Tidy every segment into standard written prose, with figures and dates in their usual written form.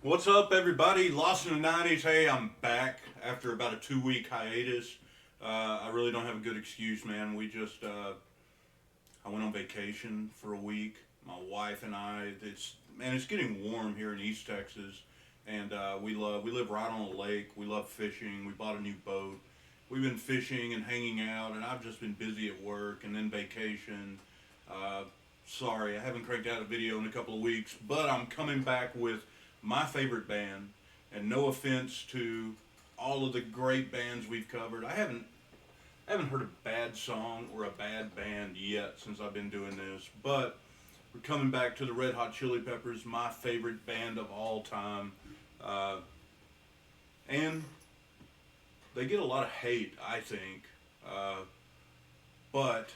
What's up, everybody? Lost in the 90s. Hey, I'm back after about a 2 week hiatus. I really don't have a good excuse, man. I went on vacation for a week. My wife and I, it's getting warm here in East Texas, and we live right on a lake. We love fishing. We bought a new boat. We've been fishing and hanging out, and I've just been busy at work and then vacation. Uh, Sorry, I haven't cranked out a video in a couple of weeks, but I'm coming back with my favorite band. And no offense to all of the great bands we've covered, I haven't heard a bad song or a bad band yet since I've been doing this. But we're coming back to the Red Hot Chili Peppers, my favorite band of all time, uh, and they get a lot of hate, I think. Uh, but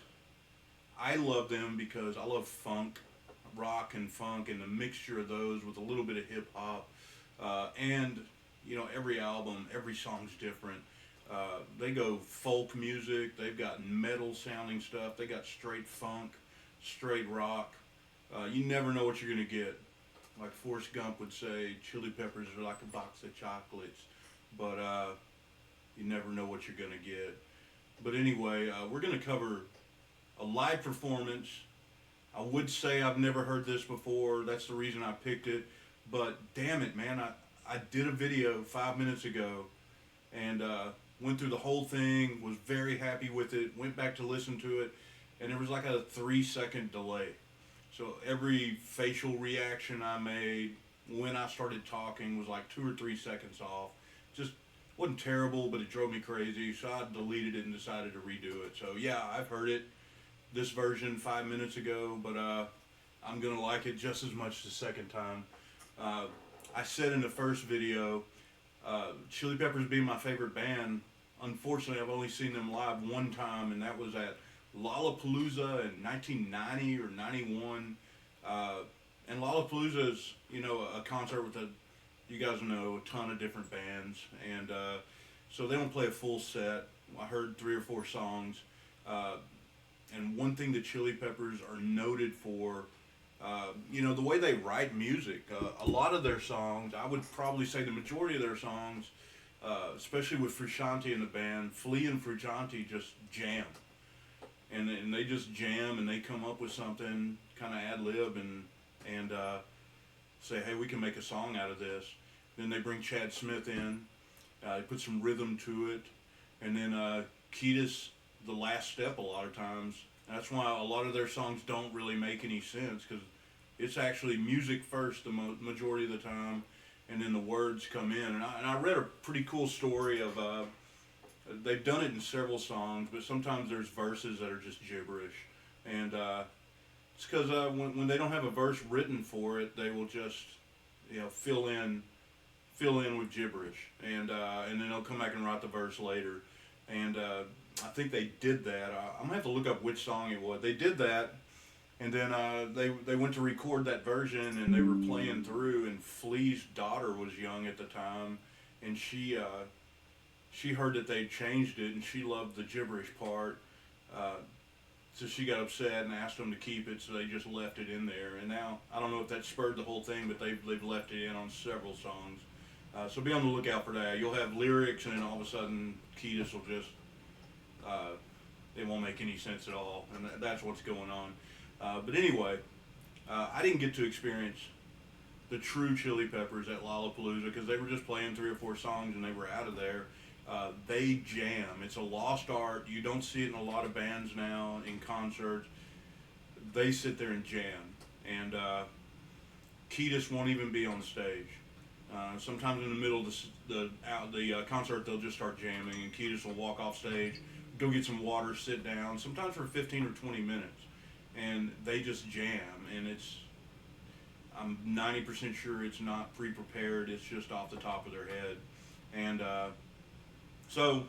I love them because I love funk, rock and funk, and the mixture of those with a little bit of hip hop. And every album, every song's different. They go folk music. They've got metal sounding stuff. They got straight funk, straight rock. You never know what you're gonna get. Like Forrest Gump would say, Chili Peppers are like a box of chocolates, but you never know what you're gonna get. But anyway, we're gonna cover a live performance. I would say I've never heard this before. That's the reason I picked it. But damn it, man, I did a video 5 minutes ago and went through the whole thing, was very happy with it, went back to listen to it, and there was like a 3 second delay. So every facial reaction I made when I started talking was like 2 or 3 seconds off. Just wasn't terrible, but it drove me crazy. So I deleted it and decided to redo it. So yeah, I've heard it this version 5 minutes ago, but I'm gonna like it just as much the second time. Uh, I said in the first video, Chili Peppers being my favorite band. Unfortunately, I've only seen them live one time, and that was at Lollapalooza in 1990 or 91. Uh, and Lollapalooza is, a concert with you guys know, a ton of different bands, and so they don't play a full set. I heard 3 or 4 songs. Uh, and one thing the Chili Peppers are noted for, the way they write music. A lot of their songs, I would probably say the majority of their songs, especially with Frusciante in the band, Flea and Frusciante just jam. And they just jam and they come up with something, kind of ad lib and say, hey, we can make a song out of this. Then they bring Chad Smith in, they put some rhythm to it, and then Kiedis, the last step a lot of times. That's why a lot of their songs don't really make any sense because it's actually music first the majority of the time, and then the words come in. And I read a pretty cool story of they've done it in several songs, but sometimes there's verses that are just gibberish, and it's because when they don't have a verse written for it, they will just fill in with gibberish, and then they'll come back and write the verse later, and I think they did that. I'm gonna have to look up which song it was. They did that, and then they went to record that version, and they were playing through. And Flea's daughter was young at the time, and she heard that they changed it, and she loved the gibberish part. Uh, so she got upset and asked them to keep it, so they just left it in there. And now I don't know if that spurred the whole thing, but they've left it in on several songs. So be on the lookout for that. You'll have lyrics, and then all of a sudden, Kiedis will just uh, it won't make any sense at all, and that's what's going on. But anyway, I didn't get to experience the true Chili Peppers at Lollapalooza because they were just playing 3 or 4 songs and they were out of there. They jam. It's a lost art. You don't see it in a lot of bands now in concerts. They sit there and jam, and Kiedis won't even be on the stage. Sometimes in the middle of the concert, they'll just start jamming, and Kiedis will walk off stage, go get some water, sit down, sometimes for 15 or 20 minutes, and they just jam. And I'm 90% sure it's not pre-prepared. It's just off the top of their head, and so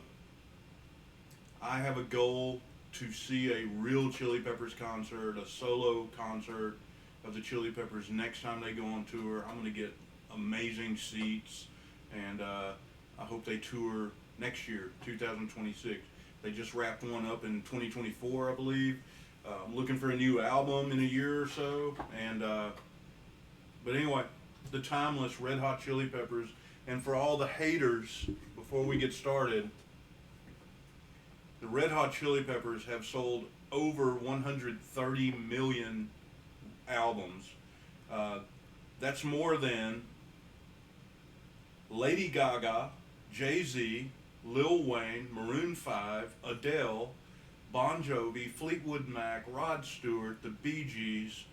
I have a goal to see a real Chili Peppers concert, a solo concert of the Chili Peppers next time they go on tour. I'm going to get amazing seats, and I hope they tour next year, 2026. They just wrapped one up in 2024, I believe. I'm looking for a new album in a year or so, and but anyway, the timeless Red Hot Chili Peppers. And for all the haters, before we get started, the Red Hot Chili Peppers have sold over 130 million albums. That's more than Lady Gaga, Jay-Z, Lil Wayne, Maroon 5, Adele, Bon Jovi, Fleetwood Mac, Rod Stewart, the Bee Gees.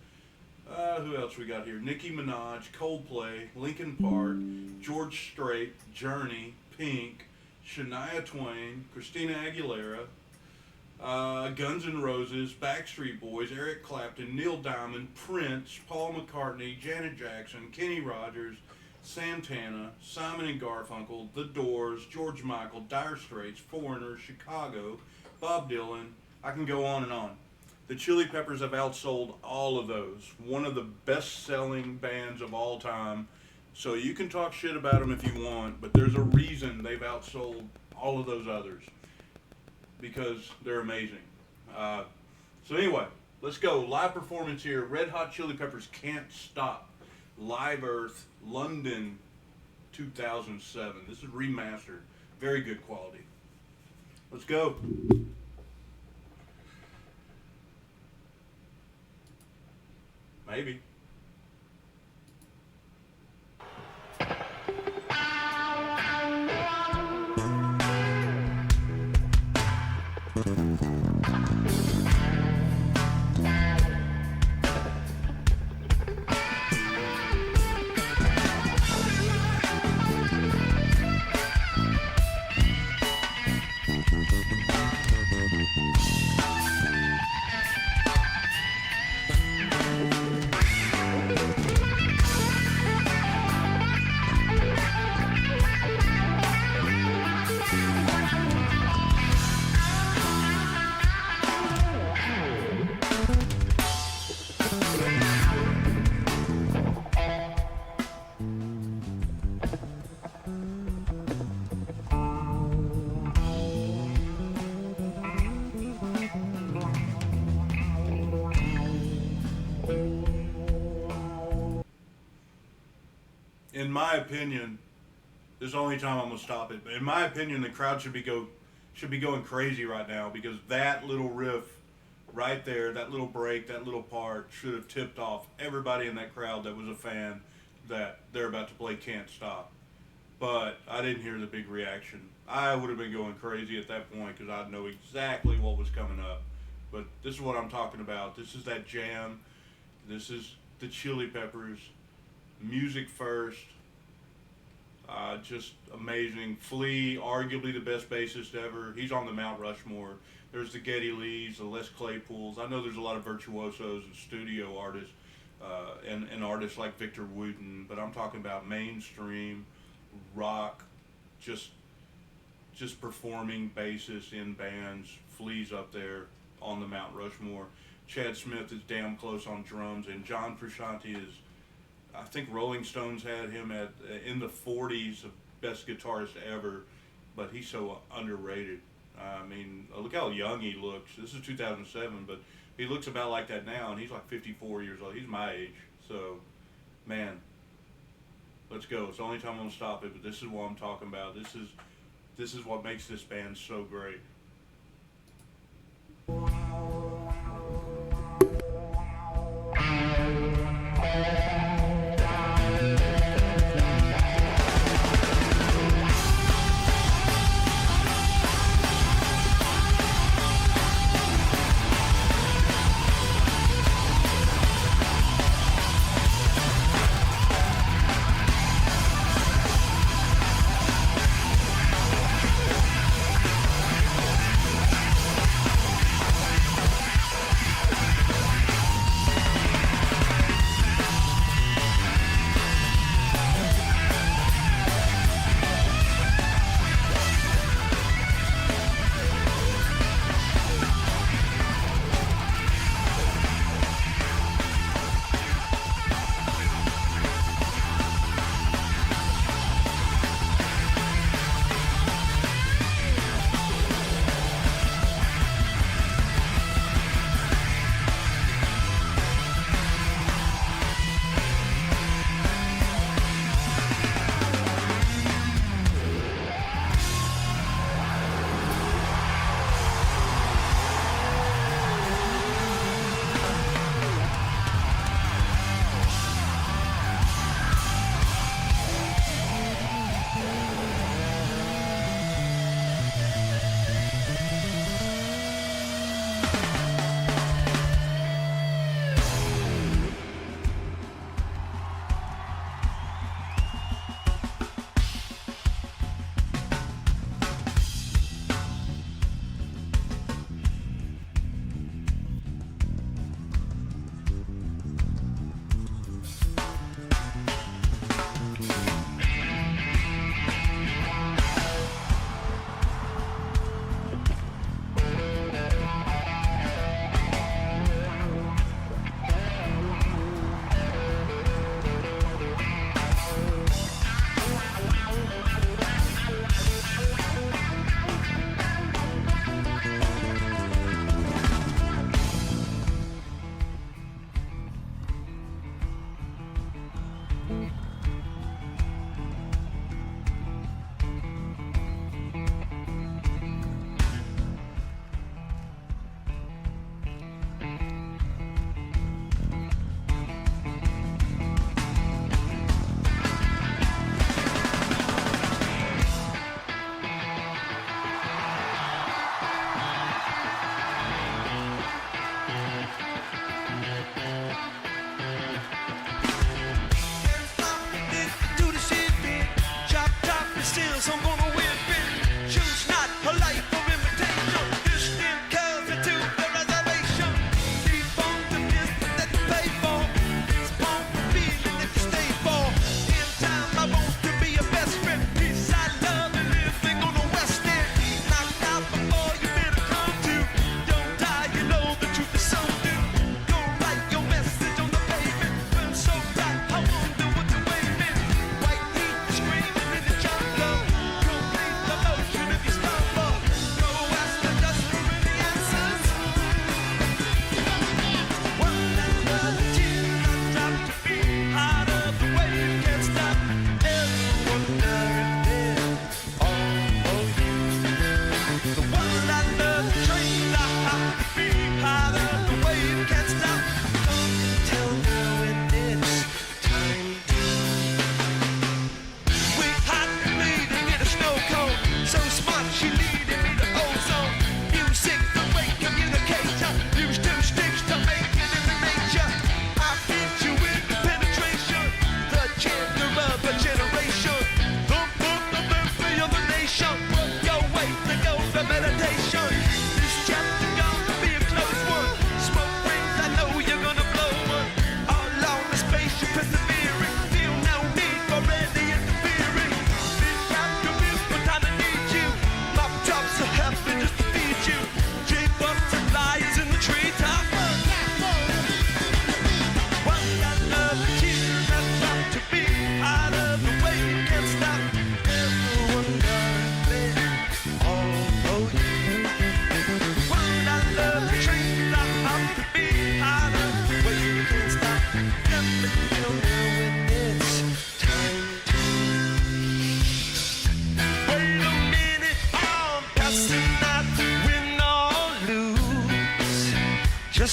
Who else we got here? Nicki Minaj, Coldplay, Linkin Park, George Strait, Journey, Pink, Shania Twain, Christina Aguilera, Guns N' Roses, Backstreet Boys, Eric Clapton, Neil Diamond, Prince, Paul McCartney, Janet Jackson, Kenny Rogers, Santana, Simon and Garfunkel, The Doors, George Michael, Dire Straits, Foreigner, Chicago, Bob Dylan. I can go on and on. The Chili Peppers have outsold all of those. One of the best-selling bands of all time. So you can talk shit about them if you want, but there's a reason they've outsold all of those others. Because they're amazing. So anyway, let's go. Live performance here. Red Hot Chili Peppers, Can't Stop. Live Earth, London, 2007. This is remastered. Very good quality. Let's go. Maybe. In my opinion, this is the only time I'm gonna stop it. But in my opinion, the crowd should be going crazy right now because that little riff right there, that little break, that little part should have tipped off everybody in that crowd that was a fan that they're about to play Can't Stop. But I didn't hear the big reaction. I would have been going crazy at that point because I'd know exactly what was coming up. But this is what I'm talking about. This is that jam. This is the Chili Peppers. Music first. Just amazing. Flea, arguably the best bassist ever. He's on the Mount Rushmore. There's the Geddy Lees, the Les Claypools. I know there's a lot of virtuosos and studio artists and artists like Victor Wooten, but I'm talking about mainstream rock, just performing bassists in bands. Flea's up there on the Mount Rushmore. Chad Smith is damn close on drums, and John Frusciante is, I think Rolling Stones had him in the 40s of best guitarist ever, but he's so underrated. I mean, look how young he looks. This is 2007, but he looks about like that now, and he's like 54 years old. He's my age. So, man, let's go. It's the only time I'm going to stop it, but this is what I'm talking about. This is what makes this band so great.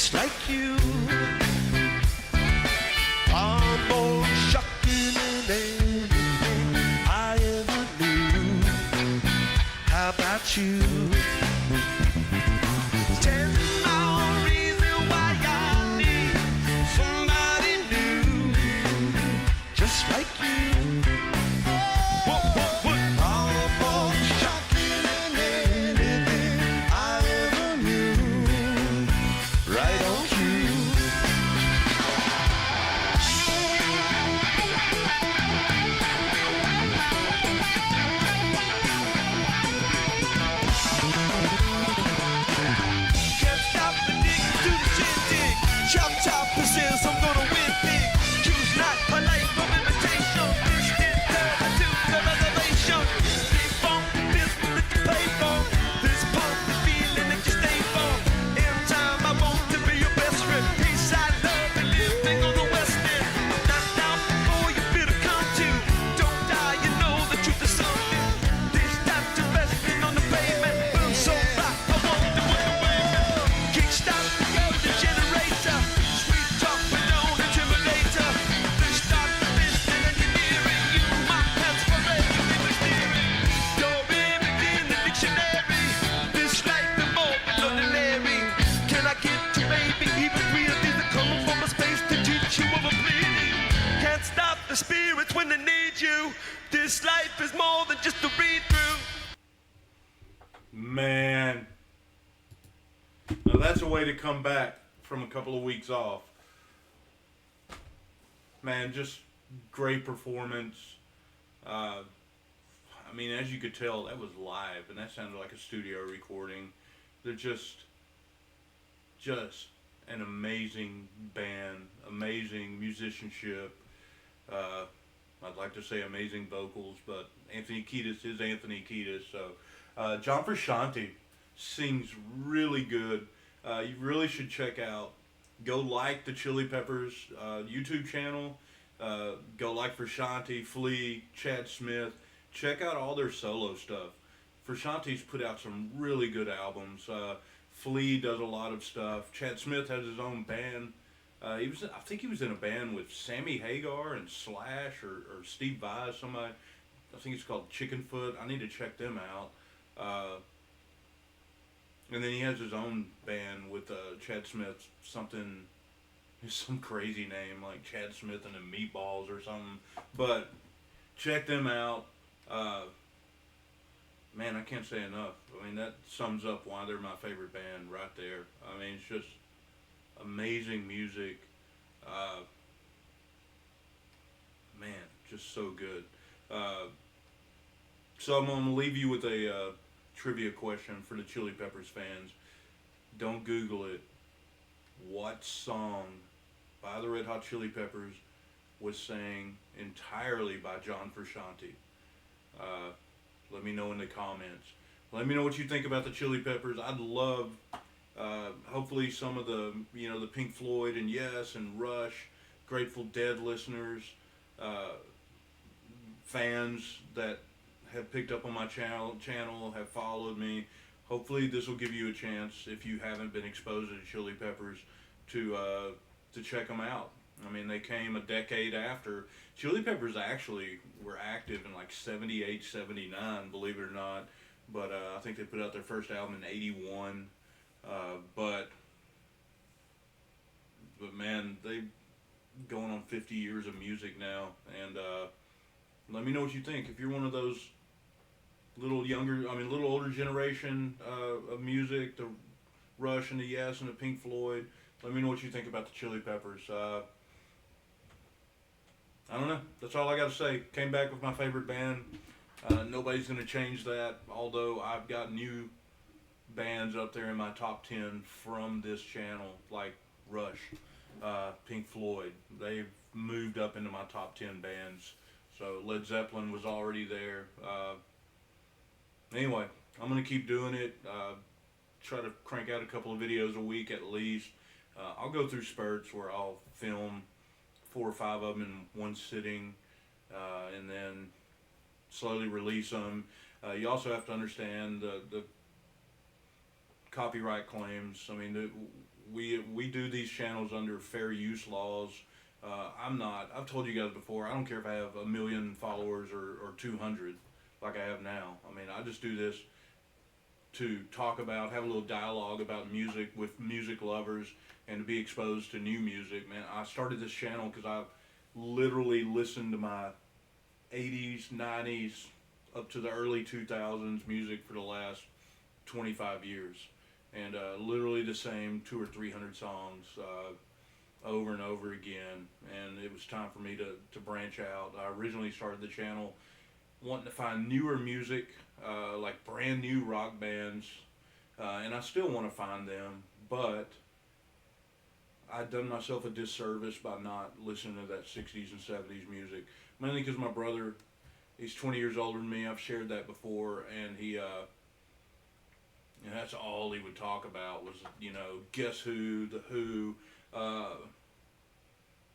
just like you. I'm more shocking than anything I ever knew. How about you? Tell me more reason why I need somebody new, just like you. What? I'm more shocking than anything I ever knew. Right on cue. Can't stop the dig to the shindig. Chop top says I'm gonna win big. Choose not polite from imitation. This is to the reservation. Keep on this that you pay for. This pump the feeling that you stay for. Every time I want to be your best friend. Peace, I love and living on the west end. Not down before you feel to come to. Don't die, you know the truth is something. This time to resting on the pavement. Boom, so rock, I want to win away. Kickstart the golden generator. Sweet talk, but don't intimidate her. This start the business and you're nearing you. My pants forever in the steering. Your image in the dictionary. This life is more than ordinary. Can I get to maybe even real things that come from a space to teach you of a bleeding? Can't stop the spirits when they need you. This life is more than just a read through. Man. Now that's a way to come back from a couple of weeks off. Man, just great performance. I mean, as you could tell, that was live, and that sounded like a studio recording. They're just an amazing band, amazing musicianship. I'd like to say amazing vocals, but Anthony Kiedis is Anthony Kiedis. So John Frusciante sings really good. You really should check out. Go like the Chili Peppers YouTube channel. Go like Frusciante, Flea, Chad Smith. Check out all their solo stuff. Frusciante's put out some really good albums. Flea does a lot of stuff. Chad Smith has his own band. I think he was in a band with Sammy Hagar and Slash or Steve Vai, somebody. I think it's called Chickenfoot. I need to check them out. And then he has his own band with Chad Smith, some crazy name like Chad Smith and the Meatballs or something. But check them out. Man, I can't say enough. I mean, that sums up why they're my favorite band right there. I mean, it's just amazing music. Man, just so good. So I'm going to leave you with a trivia question for the Chili Peppers fans. Don't Google it. What song by the Red Hot Chili Peppers was sang entirely by John Frusciante? Let me know in the comments. Let me know what you think about the Chili Peppers. I'd love, hopefully, some of the Pink Floyd and Yes and Rush, Grateful Dead listeners, fans that have picked up on my channel, have followed me. Hopefully, this will give you a chance, if you haven't been exposed to the Chili Peppers, to check them out. I mean, they came a decade after. Chili Peppers actually were active in like 78, 79, believe it or not. But I think they put out their first album in 81. But man, they going on 50 years of music now. And let me know what you think. If you're one of those little older generation of music, the Rush and the Yes and the Pink Floyd, let me know what you think about the Chili Peppers. I don't know. That's all I got to say. Came back with my favorite band. Nobody's going to change that, although I've got new bands up there in my top 10 from this channel, like Rush, Pink Floyd. They've moved up into my top 10 bands. So Led Zeppelin was already there. Anyway, I'm going to keep doing it. Try to crank out a couple of videos a week at least. I'll go through spurts where I'll film 4 or 5 of them in one sitting, and then slowly release them. You also have to understand the copyright claims. I mean, we do these channels under fair use laws. I'm not. I've told you guys before. I don't care if I have 1 million followers or 200, like I have now. I mean, I just do this to talk about, have a little dialogue about music with music lovers, and to be exposed to new music. Man, I started this channel because I've literally listened to my 80s, 90s, up to the early 2000s music for the last 25 years, and literally the same 200 or 300 songs over and over again. And it was time for me to branch out. I originally started the channel wanting to find newer music, like brand new rock bands, and I still want to find them, but I'd done myself a disservice by not listening to that 60s and 70s music, mainly because my brother, he's 20 years older than me. I've shared that before, and and that's all he would talk about was, Guess Who, The Who.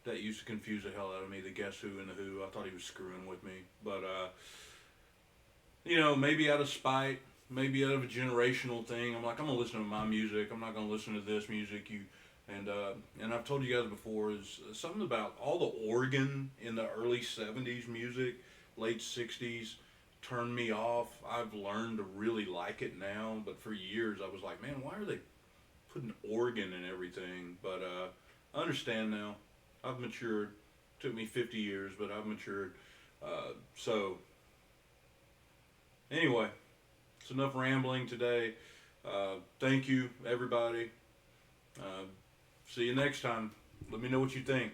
That used to confuse the hell out of me, the Guess Who and The Who. I thought he was screwing with me. But, maybe out of spite, maybe out of a generational thing, I'm like, I'm going to listen to my music. I'm not going to listen to this music. And I've told you guys before, is something about all the organ in the early 70s music, late 60s, turned me off. I've learned to really like it now, but for years I was like, man, why are they putting organ in everything? But I understand now. I've matured. Took me 50 years, but I've matured. So, anyway, it's enough rambling today. Thank you, everybody. See you next time. Let me know what you think.